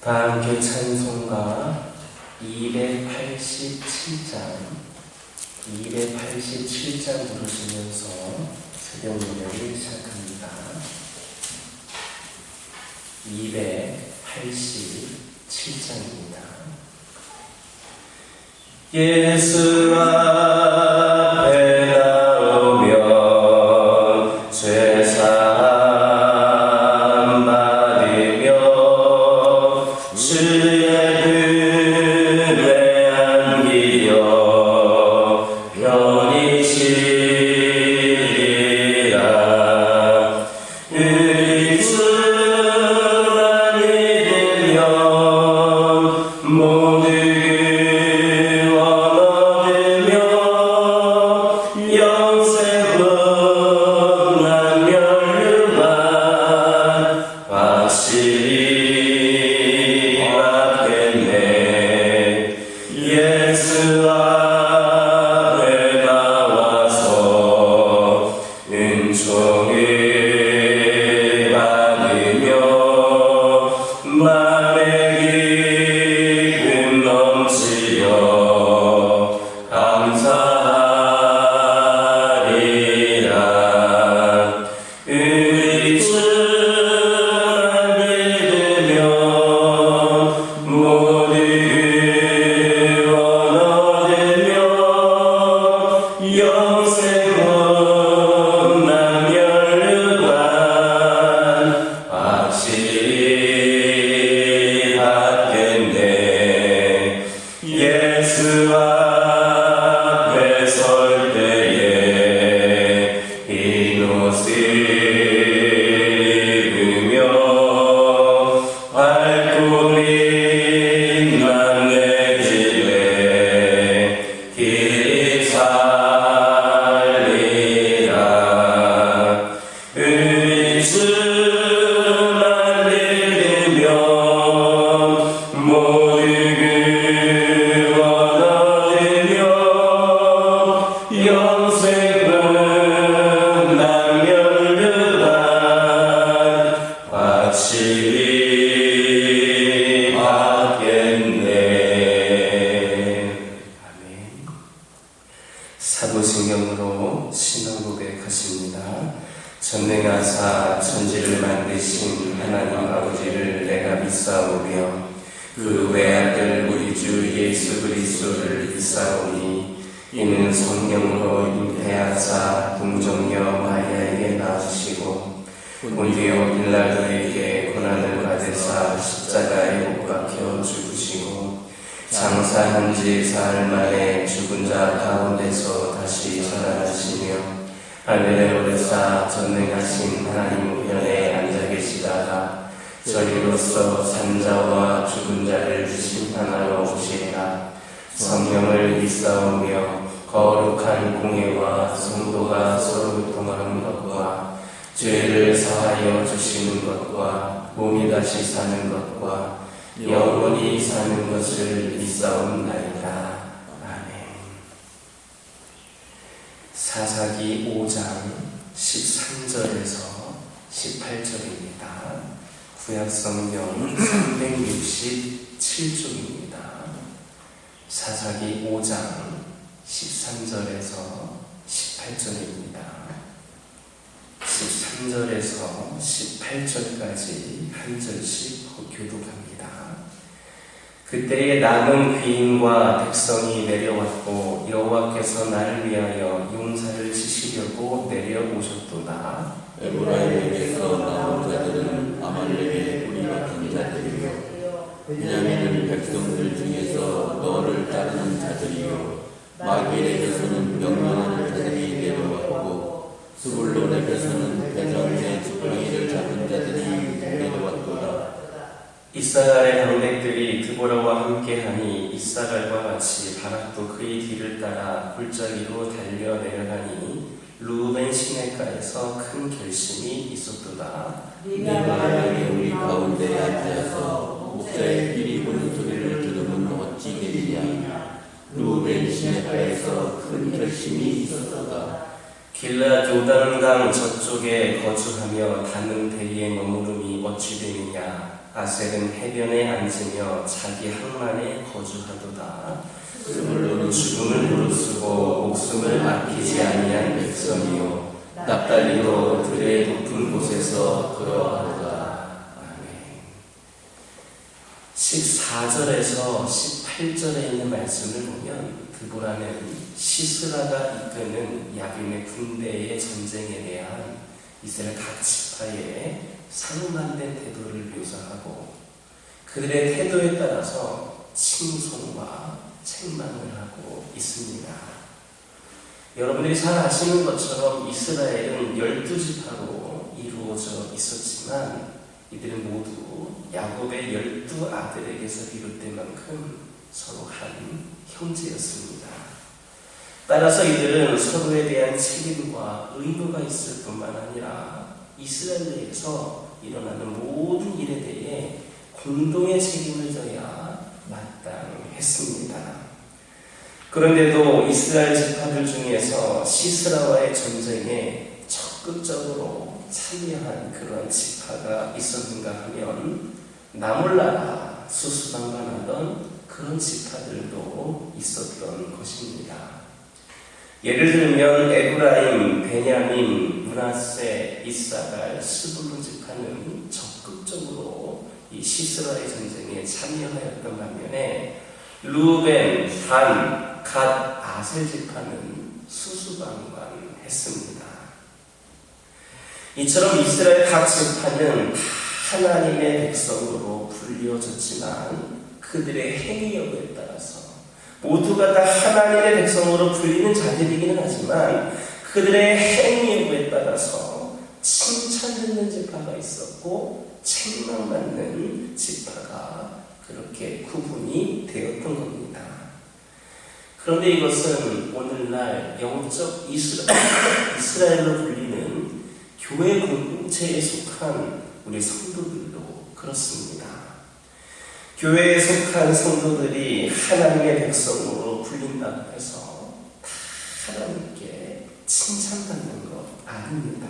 다 함께 찬송가 287장 부르시면서 새벽 노래를 시작합니다. 287장입니다. 예수 앞에 나오면 죄사함 받으며 주의 품에 안기려 편히 쉬리라. 우리 주만 믿으면 모두 사도신경으로 신앙 고백하십니다. 전능하사 천지를 만드신 하나님 아버지를 내가 믿사오며 그 외아들 우리 주 예수 그리스도를 믿사오니 이는 성령으로 잉태하사 동정녀 마리아에게 낳으시고 본디오 빌라도에게 고난을 받으사 십자가에 못 박혀 죽으시고 장사한 지 사흘 만에 죽은 자 가운데서 다시 살아나시며 하늘에 오르사 전능하신 하나님 우편에 앉아 계시다가 저리로서 산자와 죽은 자를 심판하러 오시리라. 성령을 믿사오며 거룩한 공예와 성도가 서로 교통하는 것과 죄를 사하여 주시는 것과 몸이 다시 사는 것과 영원히 사는 것을 믿사옵나이다. 아멘. 사사기 5장 13절에서 18절입니다. 구약성경 367쪽입니다. 사사기 5장 13절에서 18절입니다. 13절에서 18절까지 한 절씩 교독합니다. 그때에 남은 귀인과 백성이 내려왔고 여호와께서 나를 위하여 용사를 치시려고 내려오셨도다. 에브라임에게서 나온 자들은 아말렉의 뿌리 같은 자들이요 베냐민 백성들 중에서 너를 따르는 자들이요 마길에게서는 명령하는 자들이 내려왔고 스불론에게서는 대전의 지팡이를 잡은 자들이 내려왔도다. 이스라엘의 방백들이 드보라와 함께하니 이스라엘과 같이 바락도 그의 뒤를 따라 골짜기로 달려 내려가니 루벤 시내가에서 큰 결심이 있었도다. 네가 우리 가운데 앉아서 목자의 귀리 부는 소리를 들으면 어찌 되리냐. 루벤 시내가에서 큰 결심이 있었도다. 길라 요단강 저쪽에 거주하며 다는 데리에 머무름이 어찌 되느냐. 아셀은 해변에 앉으며 자기 항만에 거주하도다. 그물로는 죽음을 무릅쓰고 목숨을 아끼지 아니한 백성이요 납달리로 들의 높은 곳에서 걸어가도다. 아멘. 14절에서 18절에 있는 말씀을 보면 드보라는 시스라가 이끄는 야빈의 군대의 전쟁에 대한 이스라엘 각 지파의 상반된 태도를 묘사하고 그들의 태도에 따라서 칭송과 책망을 하고 있습니다. 여러분들이 잘 아시는 것처럼 이스라엘은 12지파로 이루어져 있었지만 이들은 모두 야곱의 12아들에게서 비롯된 만큼 서로 한 형제였습니다. 따라서 이들은 서로에 대한 책임과 의무가 있을 뿐만 아니라 이스라엘에서 일어나는 모든 일에 대해 공동의 책임을 져야 마땅했습니다. 그런데도 이스라엘 지파들 중에서 시스라와의 전쟁에 적극적으로 참여한 그런 지파가 있었는가 하면 나몰라라 수수방관하던 그런 지파들도 있었던 것입니다. 예를 들면 에브라임, 베냐민, 므낫세, 이사갈, 스불론 지파는 적극적으로 이 시스라의 전쟁에 참여하였던 반면에 루벤, 단, 갓, 아셀 지파는 수수방관했습니다. 이처럼 이스라엘 각 지파는 하나님의 백성으로 불리어졌지만 그들의 행위여부에 따라서 모두가 다 하나님의 백성으로 불리는 자들이기는 하지만 그들의 행위여부에 따라서 칭찬받는 지파가 있었고 책망받는 지파가 그렇게 구분이 되었던 겁니다. 그런데 이것은 오늘날 영적 이스라엘로 불리는 교회 공동체에 속한 우리 성도들도 그렇습니다. 교회에 속한 성도들이 하나님의 백성으로 불린다고 해서 다 하나님께 칭찬받는 것 아닙니다.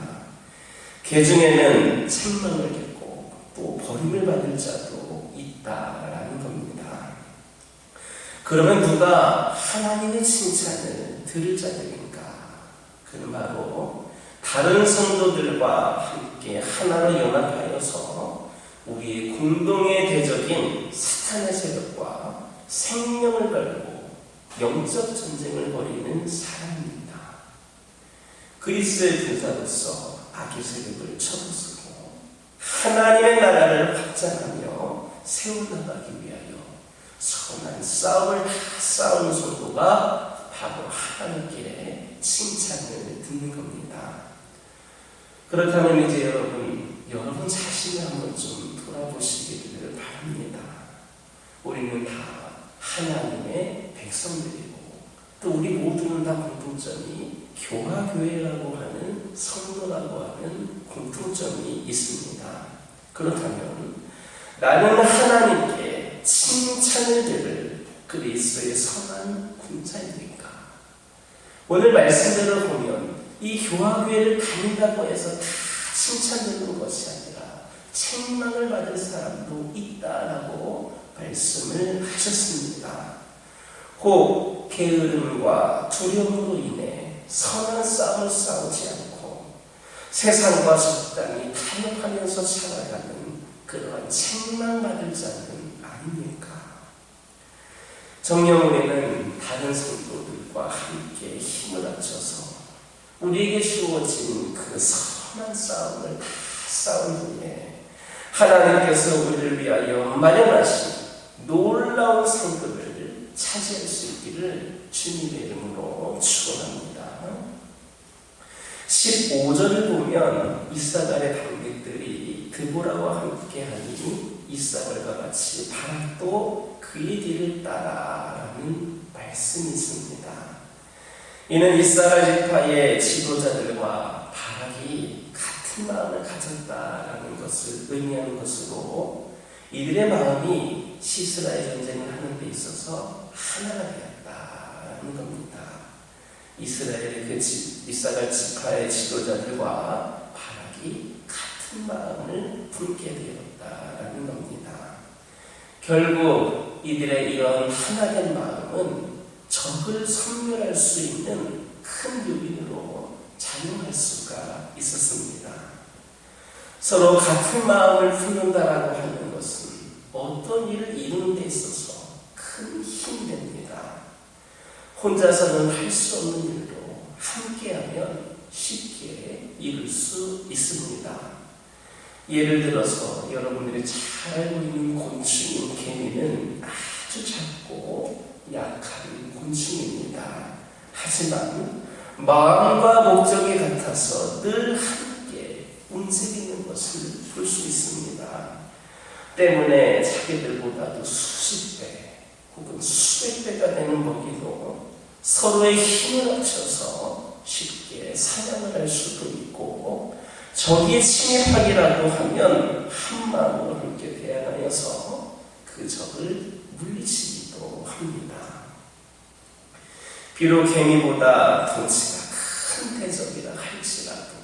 그 중에는 책망을 듣고 또 버림을 받을 자도 있다라는 겁니다. 그러면 누가 하나님의 칭찬을 들을 자들인가? 그는 바로 다른 성도들과 함께 하나로 연합하여서 우리의 공동의 대적인 사탄의 세력과 생명을 걸고 영적 전쟁을 벌이는 사람입니다. 그리스도의 군사로서 악의 세력을 쳐부수고 하나님의 나라를 확장하며 세워나가기 위하여 선한 싸움을 다 싸우는 성도가 바로 하나님께 칭찬을 듣는 겁니다. 그렇다면 이제 여러분 자신을 한번 좀 돌아보시기를 바랍니다. 우리는 다 하나님의 백성들이고 또 우리 모두는 다 공통점이 교화교회라고 하는 성도라고 하는 공통점이 있습니다. 그렇다면 나는 하나님께 칭찬을 들을 그리스도의 선한 군사입니까? 오늘 말씀대로 보면 이 교화교회를 다닌다고 해서 다 칭찬받는 것이 아니라 책망을 받을 사람도 있다라고 말씀을 하셨습니다. 혹 게으름과 두려움으로 인해 선한 싸움을 싸우지 않고 세상과 적당히 타협하면서 살아가는 그러한 책망받을 자는 아닙니까? 정녕 우리는 다른 성도들과 함께 힘을 합쳐서 우리에게 주어진 그 선한 싸움을 다 싸운 후에 하나님께서 우리를 위하여 마련하신 놀라운 상급을 차지할 수 있기를 주님의 이름으로 축원합니다. 15절을 보면 이사갈의 방백들이 드보라와 함께하니 이사갈과 같이 바락도 그의 뒤를 따라라는 말씀이 있습니다. 이는 이사갈 지파의 지도자들과 바락이 같은 마음을 가졌다라는 것을 의미하는 것으로 이들의 마음이 시스라의 전쟁을 하는 데 있어서 하나가 되었다라는 겁니다. 이스라엘의 이사갈 지파의 지도자들과 바락이 같은 마음을 품게 되었다라는 겁니다. 결국 이들의 이런 하나된 마음은 적을 섬멸할 수 있는 큰 요인으로 작용할 수가 있었습니다. 서로 같은 마음을 품는다라고 하는 것은 어떤 일을 이루는 데 있어서 큰 힘이 됩니다. 혼자서는 할 수 없는 일도 함께하면 쉽게 이룰 수 있습니다. 예를 들어서 여러분들이 잘 알고 있는 곤충인 개미는 아주 작고 약한 곤충입니다. 하지만 마음과 목적이 같아서 늘 함께 움직이는 것을 볼 수 있습니다. 때문에 자기들보다도 수십 배 혹은 수백 배가 되는 먹이도 서로의 힘을 합쳐서 쉽게 사냥을 할 수도 있고, 적이 침입하기라도 하면 한 마음으로 함께 대항하여서 그 적을 물리치기도 합니다. 비록 개미보다 덩치가 큰 대적이라 할지라도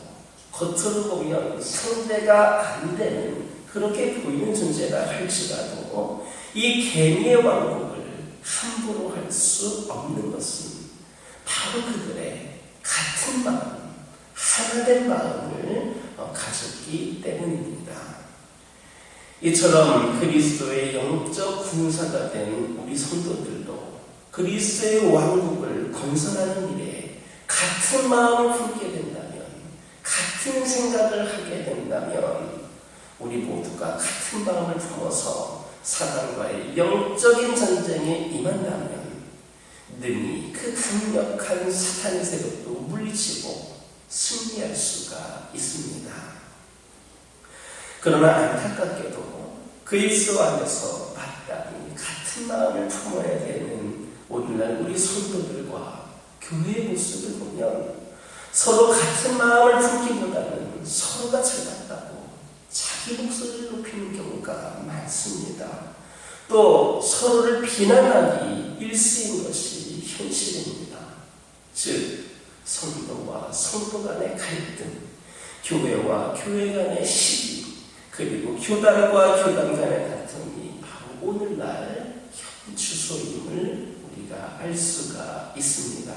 겉으로 보면 상대가 안 되는 그렇게 보이는 존재라 할지라도 이 개미의 왕국을 함부로 할 수 없는 것은 바로 그들의 같은 마음, 하나된 마음을 가졌기 때문입니다. 이처럼 그리스도의 영적 군사가 된 우리 성도들도 그리스도의 왕국을 건설하는 일에 같은 마음을 품게 된다면, 같은 생각을 하게 된다면, 우리 모두가 같은 마음을 품어서 사단과의 영적인 전쟁에 임한다면 능히 그 강력한 사탄의 세력도 물리치고 승리할 수가 있습니다. 그러나 안타깝게도 그리스도 안에서 마땅히 같은 마음을 품어야 되는 오늘날 우리 성도들과 교회의 모습을 보면 서로 같은 마음을 품기보다는 서로가 잘났다고 자기 목소리를 높이는 경우가 많습니다. 또 서로를 비난하기 일쑤인 것이 현실입니다. 즉 성도와 성도 간의 갈등, 교회와 교회 간의 시기, 그리고 교단과 교단 간의 다툼이 바로 오늘날 현 주소임을 우리가 알 수가 있습니다.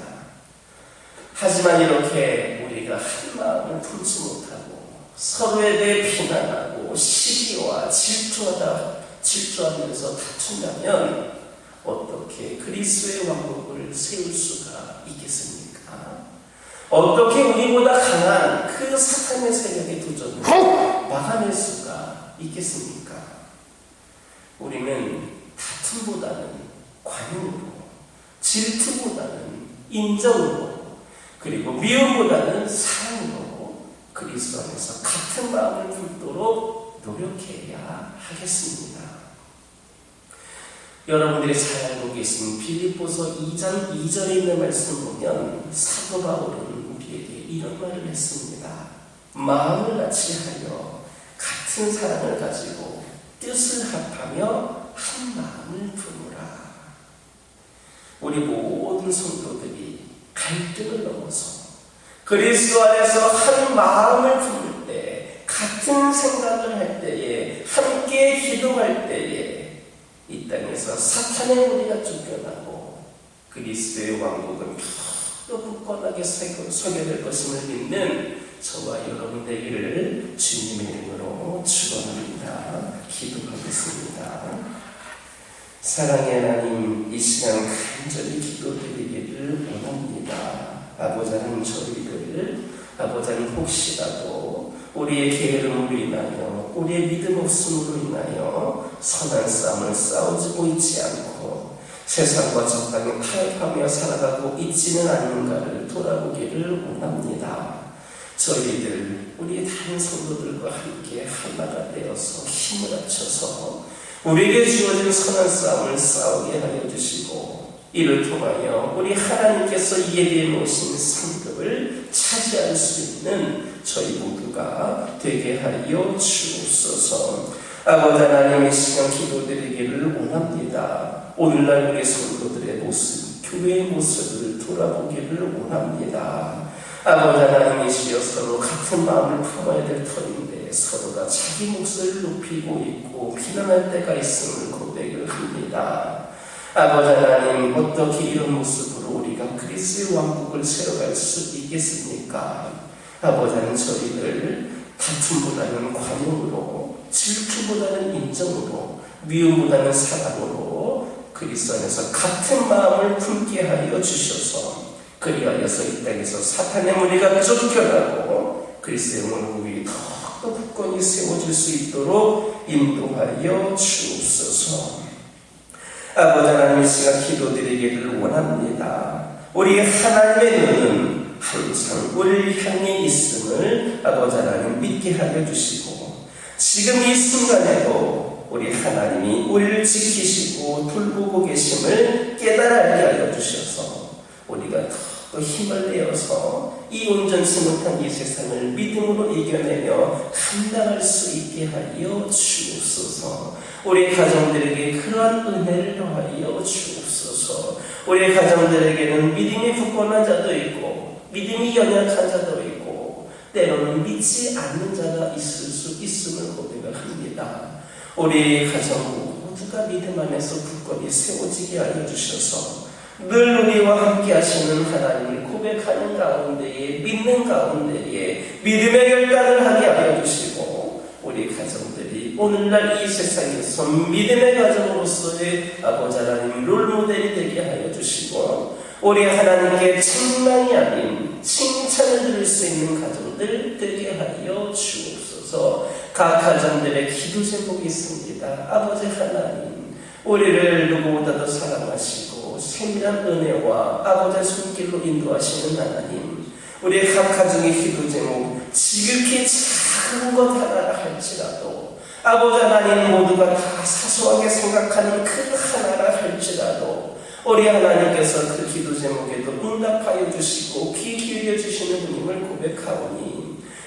하지만 이렇게 우리가 한 마음을 품지 못하고 서로에 대해 비난하고 시기와 질투하면서 다툰다면 어떻게 그리스도의 왕국을 세울 수가 있겠습니까? 어떻게 우리보다 강한 그 사탄의 세력의 도전을 막아낼 수가 있겠습니까? 우리는 다툼보다는 관용으로, 질투보다는 인정으로, 그리고 미움보다는 사랑으로 그리스도 안에서 같은 마음을 품도록 노력해야 하겠습니다. 여러분들이 잘 알고 계신 빌립보서 2장 2절에 있는 말씀 보면 사도 바울은 우리에게 이런 말을 했습니다. 마음을 같이 하여 같은 사랑을 가지고 뜻을 합하며 한 마음을 품으라. 우리 모든 성도들이 갈등을 넘어서 그리스도 안에서 한 마음을 품을 때, 같은 생각을 할 때에, 함께 기도할 때에 이 땅에서 사탄의 무리가 쫓겨나고 그리스도의 왕국은 더 굳건하게 서게 것임을 믿는 저와 여러분 되기를 주님의 이름으로 축원합니다. 기도하겠습니다. 사랑의 하나님, 이 시간 간절히 기도드리기를 원합니다. 아버지 하나님, 저희들 아버지 하나님, 혹시라도 우리의 게으름으로 인하여, 우리의 믿음 없음으로 인하여 선한 싸움을 싸우고 있지 않고 세상과 적당히 타협하며 살아가고 있지는 않는가를 돌아보기를 원합니다. 저희들 우리의 다른 성도들과 함께 하나가 되어서 힘을 합쳐서 우리에게 주어진 선한 싸움을 싸우게 하여 주시고, 이를 통하여 우리 하나님께서 예비해 놓으신 상급을 차지할 수 있는 저희 모두가 되게 하여 주옵소서. 아버지 하나님, 이 시간 기도드리기를 원합니다. 오늘날 우리 성도들의 모습, 교회의 모습을 돌아보기를 원합니다. 아버지 하나님이시여, 서로 같은 마음을 품어야 될 터인데 서로가 자기 몫을 높이고 있고 비난할 때가 있음을 고백을 합니다. 아버지 하나님, 어떻게 이런 모습으로 우리가 그리스도의 왕국을 세워갈 수 있겠습니까? 아버지 하나님, 저희들 다툼보다는 관용으로, 질투보다는 인정으로, 미움보다는 사랑으로 그리스도 안에서 같은 마음을 품게 하여 주셔서, 그리하여서 이 땅에서 사탄의 무리가 쫓겨나고 그리스도의 왕국이 더욱더 굳건히 세워질 수 있도록 인도하여 주옵소서. 아버지 하나님, 이 시간 기도드리기를 원합니다. 우리 하나님의 눈은 항상 우리를 향해 있음을 아버지 하나님 믿게 하여 주시고, 지금 이 순간에도 우리 하나님이 우리를 지키시고 돌보고 계심을 깨달게 하여 주셔서 우리가 더 힘을 내어서 이 온전치 못한 이 세상을 믿음으로 이겨내며 감당할 수 있게 하여 주옵소서. 우리 가정들에게 그러한 은혜를 더하여 주옵소서. 우리 가정들에게는 믿음이 굳건한 자도 있고 믿음이 연약한 자도 있고 때로는 믿지 않는 자가 있을 수 있음을 고백을 합니다. 우리 가정 모두가 믿음 안에서 굳건히 세워지게 하여 주셔서 늘 우리와 함께 하시는 하나님을 고백하는 가운데에, 믿는 가운데에 믿음의 결단을 하게 하여 주시고, 우리 가정들이 오늘날 이 세상에서 믿음의 가정으로서의 아버지 하나님 롤모델이 되게 하여 주시고, 우리 하나님께 책망이 아닌 칭찬을 들을 수 있는 가정들 되게 하여 주옵소서. 각 가정들의 기도 제목이 있습니다. 아버지 하나님, 우리를 누구보다도 사랑하시고 세밀한 은혜와 아버지의 손길로 인도하시는 하나님, 우리 각 가정의 기도 제목 지극히 작은 것 하나라 할지라도 아버지 하나님 모두가 다 사소하게 생각하는 큰 하나라 할지라도 우리 하나님께서 그 기도 제목에도 응답하여 주시고 귀 기울여 주시는 분임을 고백하오니,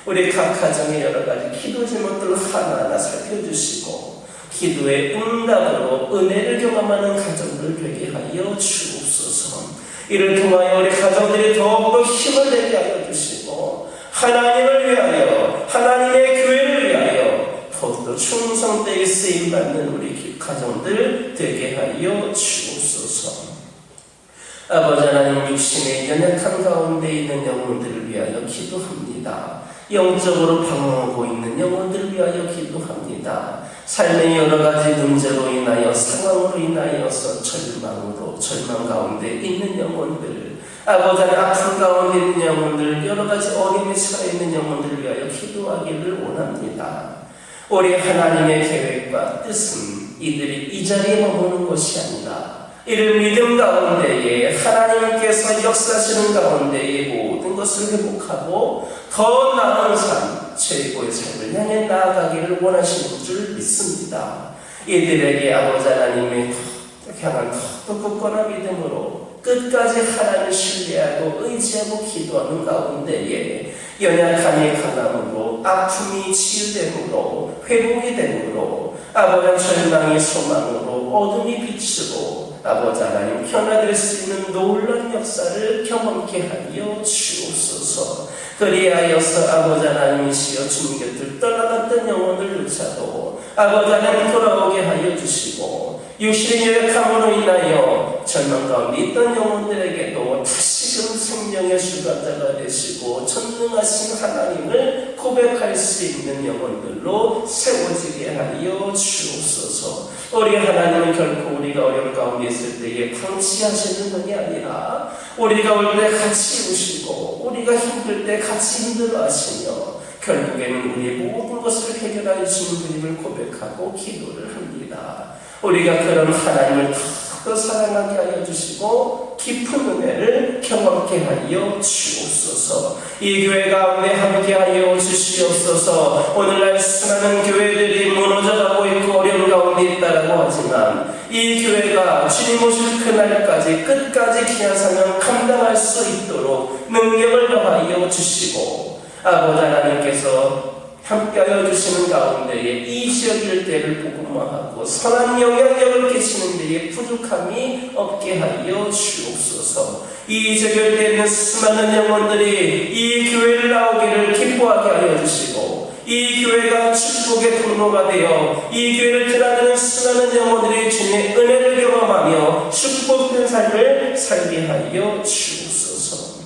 우리 각 가정의 여러 가지 기도 제목들을 하나하나 살펴주시고 기도의 응답으로 은혜를 경험하는 가정들 되게 하여 주옵소서. 이를 통하여 우리 가정들이 더욱더 힘을 내게 하여 주시고 하나님을 위하여, 하나님의 교회를 위하여 더욱더 충성되게 쓰임받는 우리 가정들 되게 하여 주옵소서. 아버지 하나님, 육신의 연약한 가운데 있는 영혼들을 위하여 기도합니다. 영적으로 방황하고 있는 영혼들을 위하여 기도합니다. 삶의 여러 가지 문제로 인하여, 상황으로 인하여서 절망 가운데 있는 영혼들, 아버지 하나님 아픔 가운데 있는 영혼들, 여러 가지 어려움에 처해 있는 영혼들을 위하여 기도하기를 원합니다. 우리 하나님의 계획과 뜻은 이들이 이 자리에 머무는 것이 아니라 이를 믿음 가운데에 하나님께서 역사하시는 가운데에 모든 것을 회복하고 더 나은 삶, 최고의 삶을 향해 나아가기를 원하시는 줄 믿습니다. 이들에게 아버지 하나님의 향한 더 굳건한 믿음으로 끝까지 하나님을 신뢰하고 의지하고 기도하는 가운데에 연약함이 강함으로, 아픔이 치유됨으로, 회복이 됨으로, 아버지 절망이 소망으로, 어둠이 빛으로 아버지 하나님 변화될 수 있는 놀라운 역사를 경험케 하여 주옵소서. 그리하여서 아버지 하나님이시여 주님 곁을 떠나갔던 영혼을 누차도 아버지 하나님 돌아오게 하여 주시고, 육신의 연약함으로 인하여 절망 가운데 있던 영혼들에게도 다시금 생명의 주관자가 되시고 전능하신 하나님을 고백할 수 있는 영혼들로 세워지게 하여 주옵소서. 우리 하나님은 결코 우리가 어려움 가운데 있을 때에 방치하시는 분이 아니라 우리가 올 때 같이 오시고 우리가 힘들 때 같이 힘들어 하시며 결국에는 우리의 모든 것을 해결하여 주시는 분임을 고백하고 기도를 합니다. 우리가 그런 하나님을 더 사랑하게 하여 주시고 깊은 은혜를 경험케 하여 주옵소서. 이 교회 가운데 함께 하여 주시옵소서. 오늘날 수많은 교회들이 무너져가고 있고 어려운 가운데 있다라고 하지만 이 교회가 주님 오실 그날까지 끝까지 귀한 사명 감당할 수 있도록 능력을 더하여 주시고, 아버지 하나님께서 함께하여 주시는 가운데에 이 지역 일대를 복음화하고 선한 영향력을 끼치는 데에 부족함이 없게 하여 주옵소서. 이 지역 일대에 있는 수많은 영혼들이 이 교회를 나오기를 기뻐하게 하여 주시고, 이 교회가 축복의 통로가 되어 이 교회를 드나드는 수많은 영혼들이 주님의 은혜를 경험하며 축복된 삶을 살게 하여 주옵소서.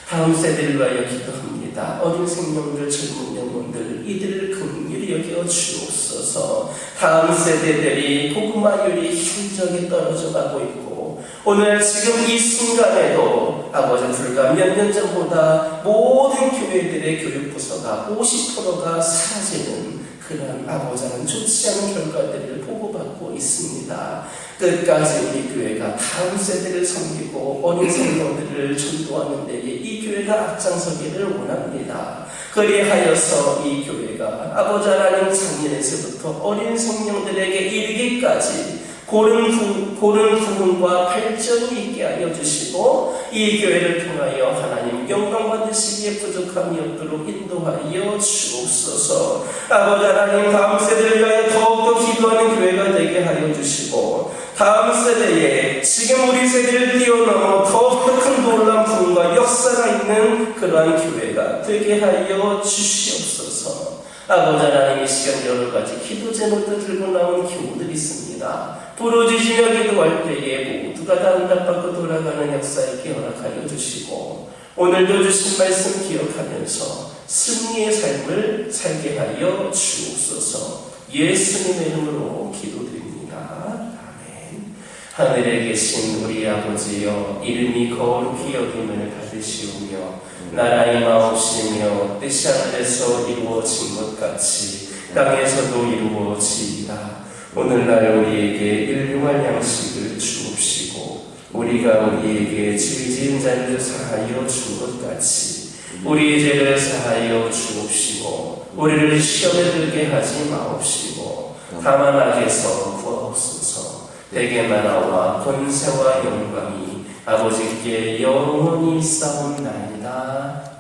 다음 세대를 위하여 기도합니다. 어린 생명들, 젊은 영혼들, 이들을 긍휼히 여겨 주옵소서. 다음 세대들이 복음화율이 현저하게 떨어져 가고 있고, 오늘 지금 이 순간에도 아버지 불과 몇 년 전보다 모든 교회들의 교육부서가 50%가 사라지는 그런 아버지는 좋지 않은 결과들을 보고받고 있습니다. 끝까지 우리 교회가 다음 세대를 섬기고 어린 생명들을 전도하는 데에 이 교회가 앞장서기를 원합니다. 그리하여서 이 교회가 아버지 하나님 작년에서부터 어린 생명들에게 이르기까지 고른 부흥과 발전이 있게 하여 주시고, 이 교회를 통하여 하나님 영광 받으시기에 부족함이 없도록 인도하여 주옵소서. 아버지 하나님, 다음 세대를 위하여 더욱더 기도하는 교회가 되게 하여 주시고, 다음 세대에 지금 우리 세대를 뛰어넘어 더욱더 큰 놀라운 부흥과 역사가 있는 그러한 교회가 되게 하여 주시옵소서. 아버지 하나님, 이 시간 여러 가지 기도 제목도 들고 나온 교우들이 있습니다. 부르짖으며 기도할 때에 모두가 다 응답받고 돌아가는 역사 있게 허락하여 주시고, 오늘도 주신 말씀 기억하면서 승리의 삶을 살게 하여 주옵소서. 예수님의 이름으로 기도드립니다. 아멘. 하늘에 계신 우리 아버지여, 이름이 거룩히 여김을 받으시오며 나라의 마옵시며 뜻이 하늘에서 이루어진 것 같이 땅에서도 이루어지이다. 오늘날 우리에게 일용할 양식을 주옵시고, 우리가 우리에게 죄 지은 자를 사하여 준 것 같이 우리의 죄를 사하여 주옵시고, 우리를 시험에 들게 하지 마옵시고 다만 악에서 구하옵소서. 대개 나라와 권세와 영광이 아버지께 영원히 있사옵나이다.